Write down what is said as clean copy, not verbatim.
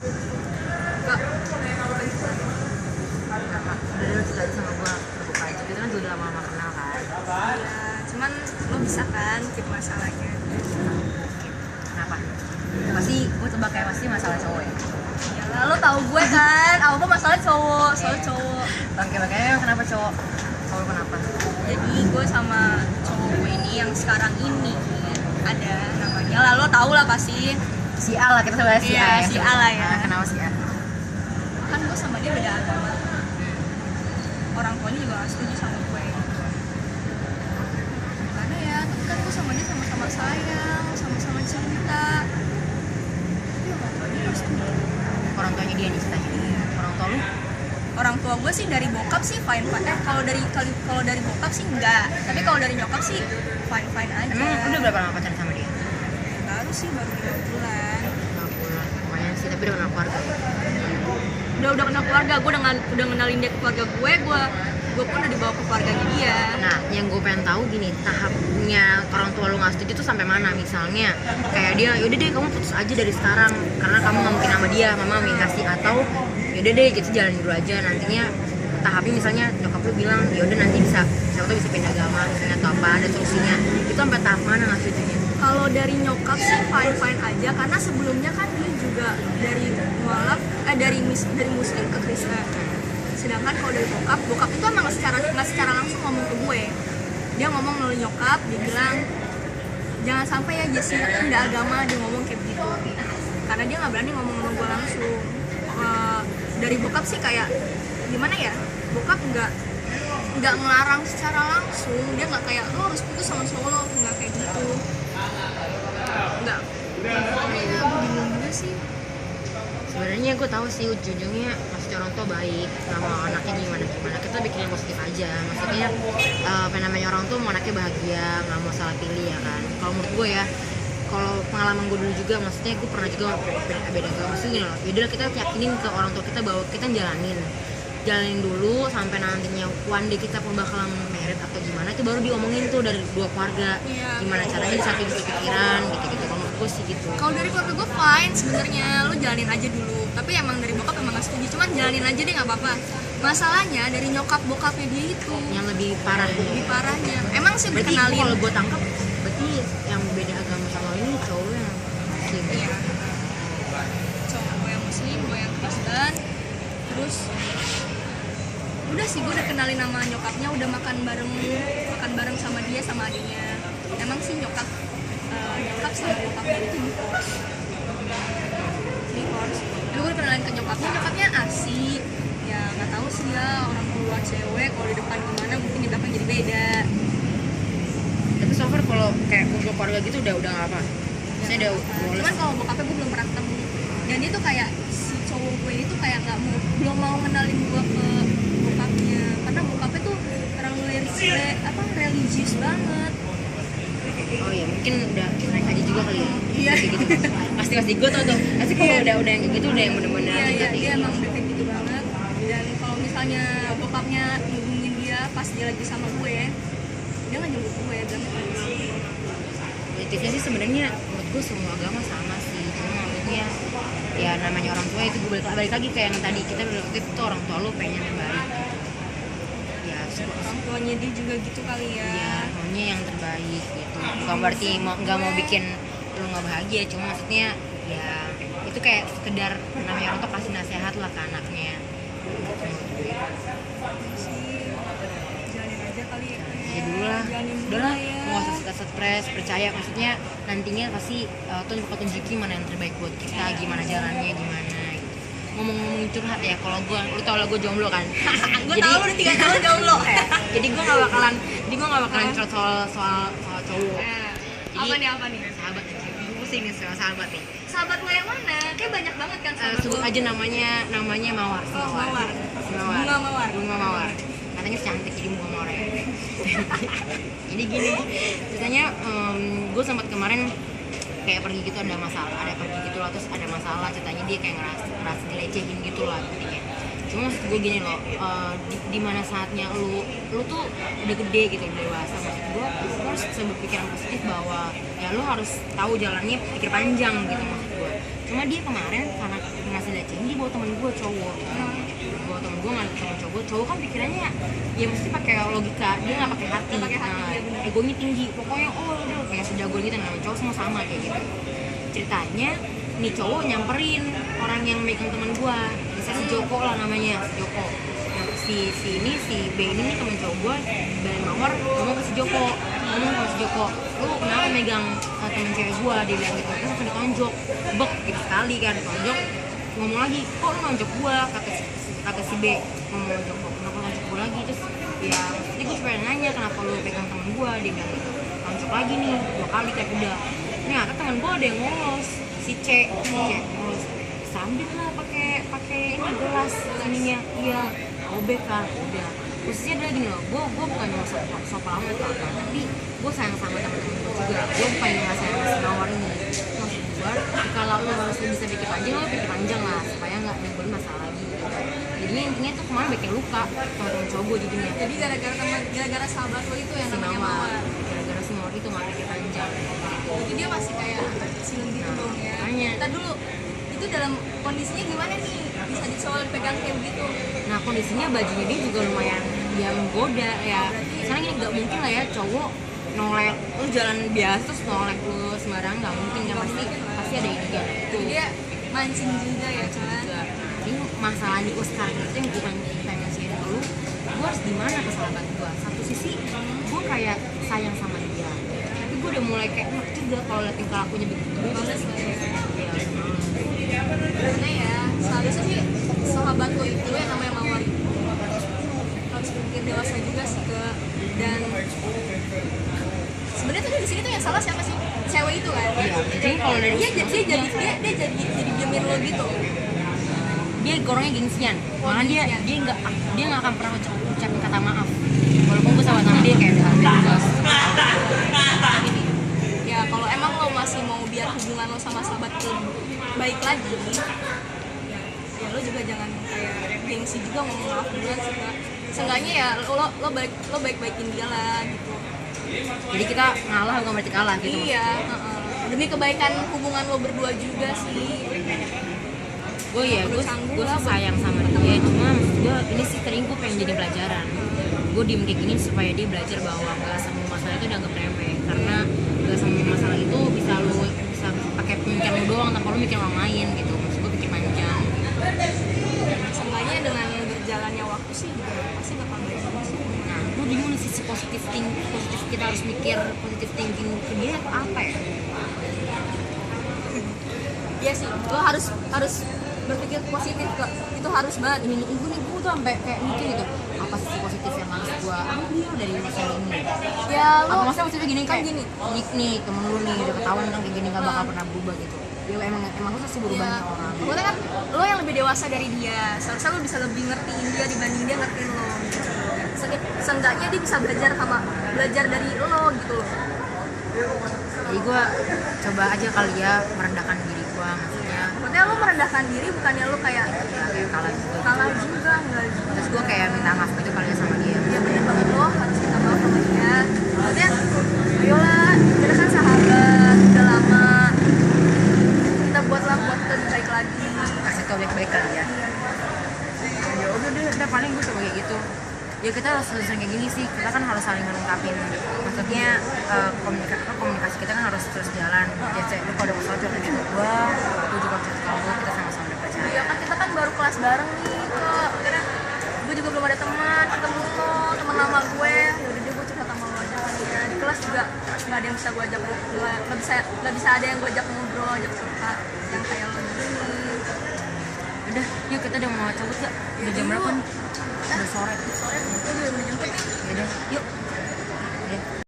Kak, kenapa? Udah lu cerita aja sama gue terbuka aja, kita kan udah lama-lama kenal kan. Ya, cuman lo bisa kan keep masalahnya. Kenapa? Pasti gue tebak kayak pasti masalah cowok ya. Ya lo tau gue kan, apa masalah cowok, soal cowok. Bangke-bangke kenapa cowok? Cowok kenapa? Jadi gue sama cowok gue ini yang sekarang ini ada namanya lah, lo tau lah pasti. Si A lah, kita sebenarnya si Iya, A ya. si A lah ya. Nah, kenapa si A? Kan gue sama dia beda agama. Orang tuanya juga gak setuju sama gue. Gimana ya, tapi kan gue sama dia sama-sama sayang, sama-sama cinta. Tapi orang tuanya gak setuju. Orang tuanya dia nih ceritanya. Orang tua lu? Orang tua gue sih dari bokap sih fine fine. Kalau dari bokap sih enggak. Tapi kalau dari nyokap sih fine fine aja. Emang udah berapa lama pacaran sama dia? Baru sih baru 5 bulan. 5 bulan. Lumayan sih, tapi udah kenal keluarga. Udah kenal keluarga. Gue udah ngenalin dia ke keluarga gue pun udah dibawa ke keluarganya dia. Nah, yang gue pengen tahu gini, tahapnya orang tua lu nggak setuju tuh sampai mana? Misalnya kayak dia, yaudah deh kamu putus aja dari sekarang karena kamu nggak mungkin sama dia, mama kasih, atau yaudah deh gitu jalan dulu aja, nantinya tahapnya misalnya nyokap lu bilang yaudah nanti bisa, siapa tuh bisa pindah agama misalnya atau apa, ada solusinya. Itu sampai tahap mana nggak setujunya? Kalau dari nyokap sih fine fine aja karena sebelumnya kan dia juga dari muslim ke Kristen. Sedangkan kalau dari bokap itu emang nggak secara langsung ngomong ke gue. Dia ngomong melalui nyokap, dia bilang jangan sampai ya Jessi pindah agama, dia ngomong kayak gitu. Karena dia nggak berani ngomong sama gue langsung. Dari bokap sih kayak gimana ya? Bokap nggak ngelarang secara langsung, dia nggak kayak lo harus putus sama cowok lo, nggak kayak gitu. Nggak. Makanya gue bingung juga sih. Sebenarnya gue tahu sih ujung-ujungnya maksudnya orang tua baik sama anaknya gimana kita bikin yang positif aja, maksudnya apa namanya, orang tua mau anaknya bahagia, nggak mau salah pilih ya kan. Kalau menurut gue ya, kalau pengalaman gue dulu juga, maksudnya gue pernah juga beda agama, maksudnya gini loh, yaudah kita yakinin ke orang tua kita bahwa kita jalanin dulu sampai nantinya one day kita pun bakalan married atau gimana, itu baru diomongin tuh dari dua keluarga. Iya. Gimana caranya disatu pikiran gitu. Kalau menurut gue sih gitu. Kalau dari keluarga gue fine sebenarnya, lu jalanin aja dulu. Tapi emang dari bokap emang gak setuju, cuman jalanin aja deh nggak apa-apa. Masalahnya dari nyokap bokapnya dia itu Yang lebih parah lebih parahnya. Emang sih berarti dikenalin. kalau gue tangkap berarti yang beda agama sama lo ini cowok lo yang muslim. Iya. Cowok gue yang muslim, gue yang Kristen. Terus udah sih gue udah kenalin nama nyokapnya, udah makan bareng sama dia sama adiknya. Emang sih nyokap sama bokapnya itu divorce. Lalu gue udah kenalin ke nyokapnya asik. Ya nggak tahu sih ya, orang tua cewek kalau di depan gimana, mungkin di belakang jadi beda. Tapi so far kalau kayak kumpul keluarga gitu udah nggak apa. Saya udah boleh. Cuman kalau bokapnya gue belum pernah ketemu. Dan dia tuh kayak si cowok gue itu kayak belum mau kenalin gue ke bokapnya, karena bokapnya tuh terlalu religius banget. Oh iya, mungkin udah naik haji juga kali ya. Iya. Gitu. Pasti gue tau tuh. Pasti kalau udah yang kayak gitu udah yang bener-bener Iya, dia emang udah kayak gitu banget. Dan kalau misalnya bokapnya ngubungin dia pas dia lagi sama gue, dia nggak nyebut gue, bilang positifnya sih sebenarnya menurut gue semua agama sama sih, cuma maksudnya ya namanya orang tua itu, gue balik lagi kayak yang tadi kita bilang itu orang tua lo pengen yang baik ya, orang tuanya dia juga gitu kali ya. Iya, maunya yang terbaik gitu. Bukan berarti nggak mau bikin lo nggak bahagia, cuma maksudnya ya itu kayak sekedar namanya orang tua kasih nasihat lah ke anaknya. Sih, jalanin aja kali ya. Ya dulu lah, Jalanin dulu udahlah, ya. nggak usah stres, percaya, maksudnya nantinya pasti Tuhan bakal tunjukin mana yang terbaik buat kita, gimana jalannya, gimana gitu. Ngomong-ngomong curhat ya, kalau lu tau lah gue jomblo kan. Gue tau lu udah 3 tahun jomblo. Jadi gue nggak bakalan curhat soal cowok. Jadi, Apa nih? sahabat aja, gue pusing nih soal sahabat nih. Sahabat lo yang mana? Kayak banyak banget kan sahabat Sebut lo. aja namanya Mawar. Mawar. Bunga Mawar. Katanya cantik jadi bunga Mawar ya. Jadi gini, ceritanya gue sempat kemarin kayak pergi gitu, ada pergi gitu lah, terus ada masalah, ceritanya dia kayak ngerasa dilecehin gitu lah intinya. Cuma maksud gue gini loh, di mana saatnya lu tuh udah gede gitu, udah dewasa, maksud gue lu harus berpikiran positif bahwa ya lu harus tahu jalannya, pikir panjang gitu maksud gue. Cuma dia kemarin karena ngerasa gue cowok, gue temen gue nggak sama cowok kan pikirannya ya mesti pakai logika, dia nggak pakai hati, egonya tinggi, pokoknya udah kayak sejago gitu, namanya cowok semua sama kayak gitu. Ceritanya nih cowok nyamperin orang yang megang teman gue, misalnya si Joko lah namanya, si Joko. Nah, si B ini nih temen cowok gue dari Mawar ngomong ke si Joko, lu kenapa megang temen cewek gue, dia bilang gitu, lu langsung ditonjok, bek gitu sekali kan, ditonjok, ngomong lagi, kok lu nonjok gue, kata si B, ngomong Joko, kenapa nonjok gue lagi, terus ya jadi gue cuma nanya kenapa lu pegang temen gue, dia bilang gitu, nonjok lagi nih 2 kali kayak udah. Ternyata temen gue ada yang ngolos, si C ngolos, sambil lah pakai ini gelas ininya, iya obek kan, udah. Khususnya dia gini loh, gue bukan cuma sok lama atau apa, tapi gue sayang sama temen-temen gue juga, gue bukan yang sayang sama si Mawar ini. Maksud gue, kalau lo harus bisa pikir panjang, lo pikir panjang lah, supaya nggak nimbulin masalah lagi gitu. Jadinya intinya tuh kemarin bikin luka teman-teman cowok gue jadinya. Jadi gara-gara sahabat lo itu yang Si namanya Mawar, Mawar. gara-gara si Mawar itu nggak pikir panjang gitu. Jadi dia masih kayak kecil gitu dong ya. Makanya. Kita dulu itu dalam kondisinya gimana nih? Bisa disoal pegang kayak gitu. Nah kondisinya bajunya dia juga lumayan dia menggoda ya. Sekarang ini nggak mungkin lah ya cowok nolek lu jalan biasa terus nolek lu sembarang, nggak mungkin kan, pasti ada ini dia itu. Dia mancing juga ya kan. Jadi masalah di sekarang itu yang gue pengen sharing dulu, gue harus gimana ke sahabat gue. Satu sisi gue kayak sayang sama dia, tapi gue udah mulai kayak enak juga kalau liatin kelakuannya begitu. Karena ya seharusnya sih sahabat lo itu yang namanya Mawar itu harus berpikir dewasa juga sih dan sebenarnya tuh di sini tuh yang salah siapa sih? Cewek itu kan? Iya. Jadi kalau dari dia jadi diemin lo gitu. Dia gorongnya gengsian, malah dia nggak akan pernah ucapin kata maaf walaupun gue sama dia kayak udah bebas. Ya kalau emang lo masih mau biar hubungan lo sama sahabat lo baik lagi, ya lo juga jangan kayak gengsi juga ngomong maaf duluan sih Kak. Seenggaknya ya lo baik-baikin dia lah gitu. Jadi kita ngalah bukan berarti kalah gitu. Iya, demi kebaikan hubungan lo berdua juga sih. Gue sih sayang sama dia, cuma gue ini sih sering gue pengen jadi pelajaran. Gue diem kayak gini supaya dia belajar bahwa gak semua masalah itu dianggap remeh, karena gak semua masalah itu bisa pakai pemikiran lo doang tanpa lo mikir orang lain gitu. Maksud gue pikir panjang. Seenggaknya dengan berjalannya waktu sih juga pasti bakal baik sih. Nah, gue bingung nih sisi positif kita harus mikir positif thinking ke dia apa ya? Iya sih, lo harus berpikir positif kok, itu harus banget. Ini gue tuh sampai kayak mikir gitu, apa sisi positif yang harus gue ambil dari masalah ini? Ya lo Apa maksudnya maksudnya gini kan kayak gini. nih temen lu nih udah ketahuan kan kayak gini gak bakal pernah berubah gitu. Ya emang susah sih berubahnya Ya, orang. maksudnya kan lo yang lebih dewasa dari dia, seharusnya lo bisa lebih ngertiin dia dibanding dia ngertiin lo gitu. Seenggaknya dia bisa belajar dari lo gitu loh. Jadi gue coba aja kali ya merendahkan diri gue, Maksudnya lo merendahkan diri bukannya lo kayak kalah gitu. kalah juga, enggak juga. Terus gue kayak minta maaf gitu kali ya sama dia. Ya bener banget, lo harus minta maaf sama dia. Maksudnya ayolah, kita kan sahabat udah lama, kita buat kita lebih baik lagi. Kasih tau baik-baik kali ya. Ya udah paling gue coba kayak gitu. Ya kita harus sering kayak gini sih, kita kan harus saling melengkapin. Maksudnya komunikasi kita kan harus terus jalan. Ya lu kalau ada masalah curhat juga gue juga cerita ke lu, kita sama-sama belajar. Iya kan kita kan baru kelas bareng nih kok. Karena gue juga belum ada teman, ketemu lo, teman lama gue. Ya udah deh gue cerita sama lo aja kali ya. Di kelas juga nggak ada yang bisa gue ajak ngobrol, nggak bisa ada yang gue ajak ngobrol, ajak cerita yang kayak lo gini. Udah, yuk kita udah mau cabut gak? Udah jam berapa nih? Udah sore. Sore, gue juga udah jemput nih. Yaudah, yuk. Udah.